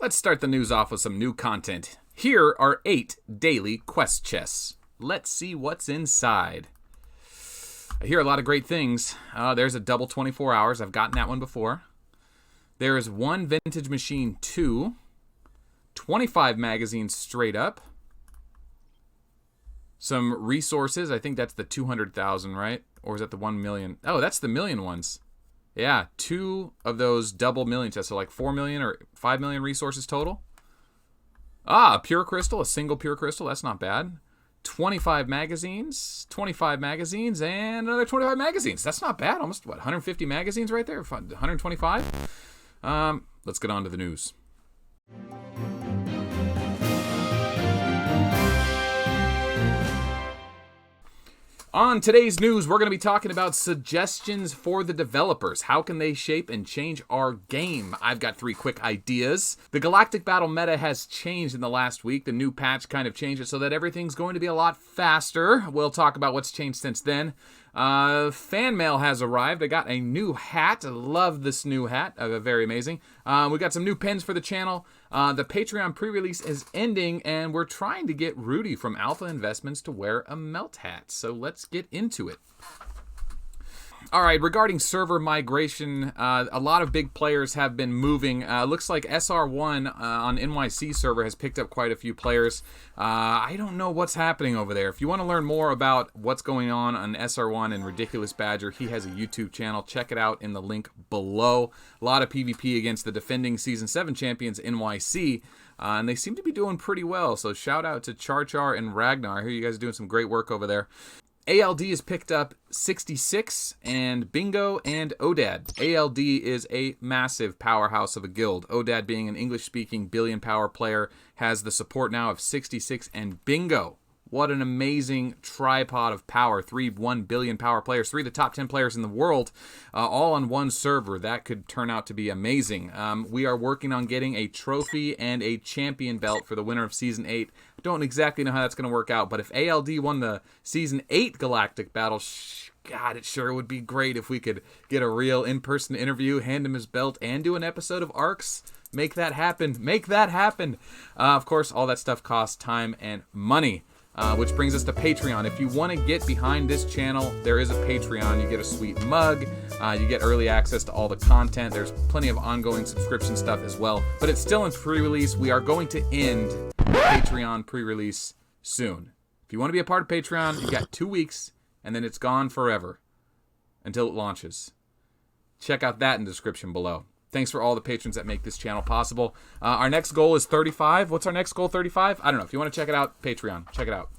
Let's start the news off with some new content. Here are 8 daily quest chests. Let's see what's inside. I hear a lot of great things. There's a double 24 hours. I've gotten that one before. There is 1 vintage machine 2. 25 magazines straight up. Some resources. I think that's the 200,000, right? Or is that the 1 million? Oh, that's the million ones. Yeah, 2 of those double million chests. So like 4 million or 5 million resources total. A pure crystal, a single pure crystal. That's not bad. 25 magazines, and another 25 magazines. That's not bad. Almost, 150 magazines right there? 125? Let's get on to the news. On today's news, we're going to be talking about suggestions for the developers. How can they shape and change our game? I've got 3 quick ideas. The Galactic Battle meta has changed in the last week. The new patch kind of changed it so that everything's going to be a lot faster. We'll talk about what's changed since then. Fan mail has arrived. I got a new hat. I love this new hat. Very amazing. We got some new pins for the channel. The Patreon pre-release is ending, and we're trying to get Rudy from Alpha Investments to wear a Melt hat. So let's get into it. All right, regarding server migration, a lot of big players have been moving. Looks like SR1 on NYC server has picked up quite a few players. I don't know what's happening over there. If you want to learn more about what's going on SR1 and Ridiculous Badger, he has a YouTube channel. Check it out in the link below. A lot of PvP against the defending Season 7 champions NYC. And they seem to be doing pretty well. So shout out to Char and Ragnar. I hear you guys are doing some great work over there. ALD has picked up 66 and Bingo and Odad. ALD is a massive powerhouse of a guild. Odad, being an English-speaking billion power player, has the support now of 66 and Bingo. What an amazing tripod of power. 3 1 billion power players, 3 of the top 10 players in the world, all on one server. That could turn out to be amazing. We are working on getting a trophy and a champion belt for the winner of Season 8. Don't exactly know how that's going to work out, but if ALD won the Season 8 Galactic Battle, God, it sure would be great if we could get a real in-person interview, hand him his belt, and do an episode of ARCs. Make that happen. Make that happen. Of course, all that stuff costs time and money. Which brings us to Patreon. If you want to get behind this channel, there is a Patreon. You get a sweet mug. You get early access to all the content. There's plenty of ongoing subscription stuff as well. But it's still in pre-release. We are going to end Patreon pre-release soon. If you want to be a part of Patreon, you've got 2 weeks, and then it's gone forever until it launches. Check out that in the description below. Thanks for all the patrons that make this channel possible. Our next goal is 35. What's our next goal, 35? I don't know. If you want to check it out, Patreon. Check it out.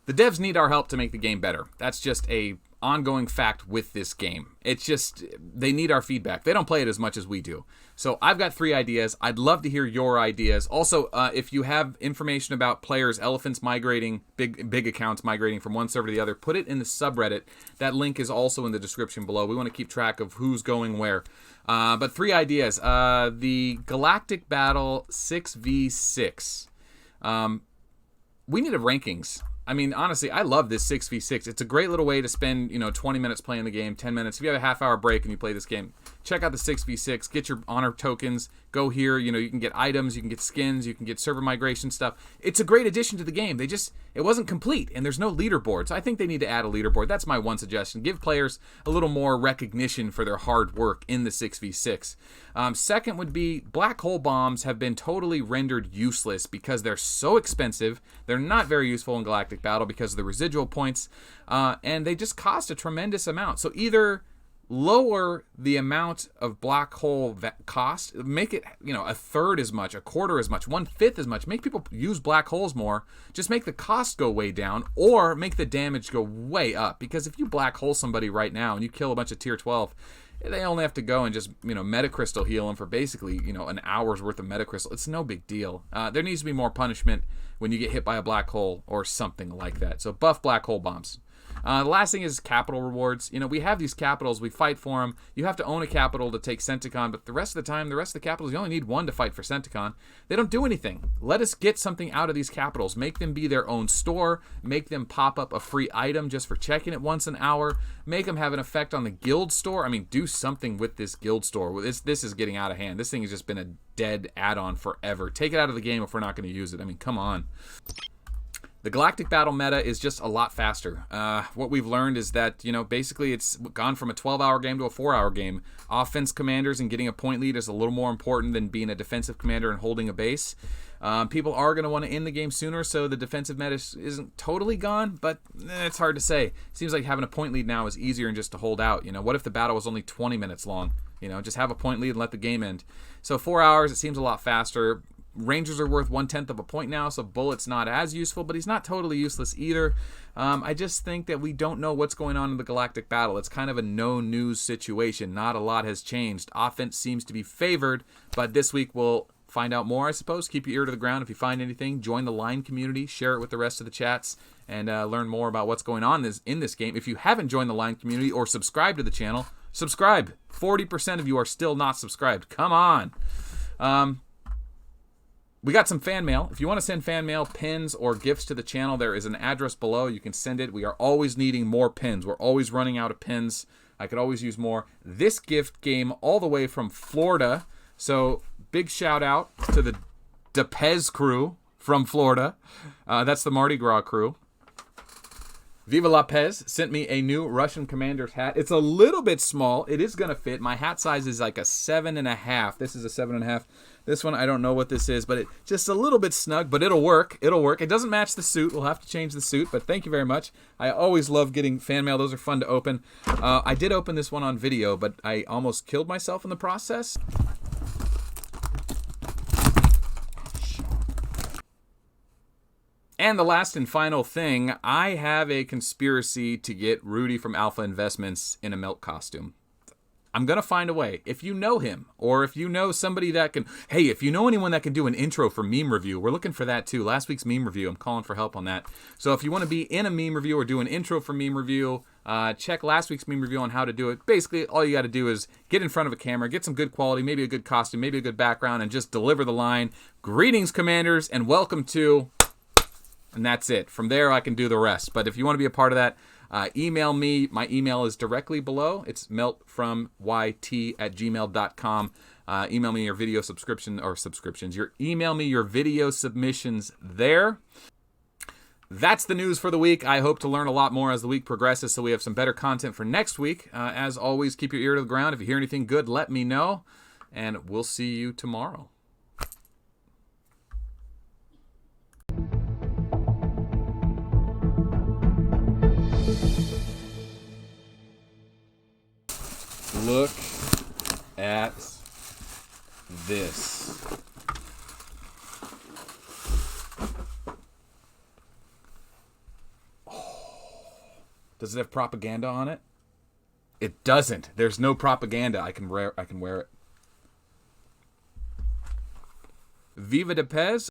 The devs need our help to make the game better. That's just a ongoing fact with this game. It's just, they need our feedback. They don't play it as much as we do. So I've got 3 ideas. I'd love to hear your ideas. Also, if you have information about players, elephants migrating, big accounts migrating from one server to the other, put it in the subreddit. That link is also in the description below. We want to keep track of who's going where. But 3 ideas. The Galactic Battle 6v6. We need a rankings. I mean, honestly, I love this 6v6. It's a great little way to spend, 20 minutes playing the game, 10 minutes. If you have a half-hour break and you play this game, check out the 6v6. Get your honor tokens. Go here. You can get items. You can get skins. You can get server migration stuff. It's a great addition to the game. It wasn't complete, and there's no leaderboard. So I think they need to add a leaderboard. That's my one suggestion. Give players a little more recognition for their hard work in the 6v6. Second would be black hole bombs have been totally rendered useless because they're so expensive. They're not very useful in Galactic Battle because of the residual points, and they just cost a tremendous amount. So either lower the amount of black hole cost, make it, a third as much, a quarter as much, 1/5 as much, make people use black holes more, just make the cost go way down, or make the damage go way up. Because if you black hole somebody right now and you kill a bunch of tier 12, they only have to go and just, metacrystal heal them for basically, an hour's worth of metacrystal. It's no big deal. There needs to be more punishment when you get hit by a black hole or something like that. So buff black hole bombs. The last thing is capital rewards. You know, we have these capitals, we fight for them. You have to own a capital to take Centicon, but the rest of the time, the rest of the capitals, you only need one to fight for Centicon. They don't do anything. Let us get something out of these capitals. Make them be their own store. Make them pop up a free item just for checking it once an hour. Make them have an effect on the guild store. I mean, do something with this guild store. This is getting out of hand. This thing has just been a dead add-on forever. Take it out of the game if we're not going to use it. I mean, come on. The Galactic Battle meta is just a lot faster. What we've learned is that, you know, basically it's gone from a 12-hour game to a 4-hour game. Offense commanders and getting a point lead is a little more important than being a defensive commander and holding a base. People are going to want to end the game sooner, so the defensive meta isn't totally gone, but it's hard to say. It seems like having a point lead now is easier than just to hold out. You know, what if the battle was only 20 minutes long? You know, just have a point lead and let the game end. So 4 hours, it seems a lot faster. Rangers are worth 1/10 of a point now, so Bullet's not as useful, but he's not totally useless either. I just think that we don't know what's going on in the Galactic Battle. It's kind of a no-news situation. Not a lot has changed. Offense seems to be favored, but this week we'll find out more, I suppose. Keep your ear to the ground if you find anything. Join the line community. Share it with the rest of the chats, and learn more about what's going on in this game. If you haven't joined the line community or subscribed to the channel, subscribe. 40% of you are still not subscribed. Come on. We got some fan mail. If you want to send fan mail, pins, or gifts to the channel, there is an address below. You can send it. We are always needing more pins. We're always running out of pins. I could always use more. This gift came all the way from Florida. So big shout out to the De Pez crew from Florida. That's the Mardi Gras crew. Viva La Pez sent me a new Russian commander's hat. It's a little bit small. It is going to fit. My hat size is like a 7.5. This is a 7.5. This one, I don't know what this is, but it's just a little bit snug, but it'll work. It'll work. It doesn't match the suit. We'll have to change the suit, but thank you very much. I always love getting fan mail. Those are fun to open. I did open this one on video, but I almost killed myself in the process. And the last and final thing, I have a conspiracy to get Rudy from Alpha Investments in a Melt costume. I'm going to find a way. If you know him, or if you know somebody that can... Hey, if you know anyone that can do an intro for meme review, we're looking for that too. Last week's meme review, I'm calling for help on that. So if you want to be in a meme review or do an intro for meme review, check last week's meme review on how to do it. Basically, all you got to do is get in front of a camera, get some good quality, maybe a good costume, maybe a good background, and just deliver the line. Greetings, Commanders, and welcome to... And that's it. From there, I can do the rest. But if you want to be a part of that, email me. My email is directly below. It's meltfrommyt@gmail.com. Email me your video subscriptions. Email me your video submissions there. That's the news for the week. I hope to learn a lot more as the week progresses, so we have some better content for next week. As always, keep your ear to the ground. If you hear anything good, let me know. And we'll see you tomorrow. Look at this. Does it have propaganda on it? It doesn't. There's no propaganda. I can wear it. Viva De Pez.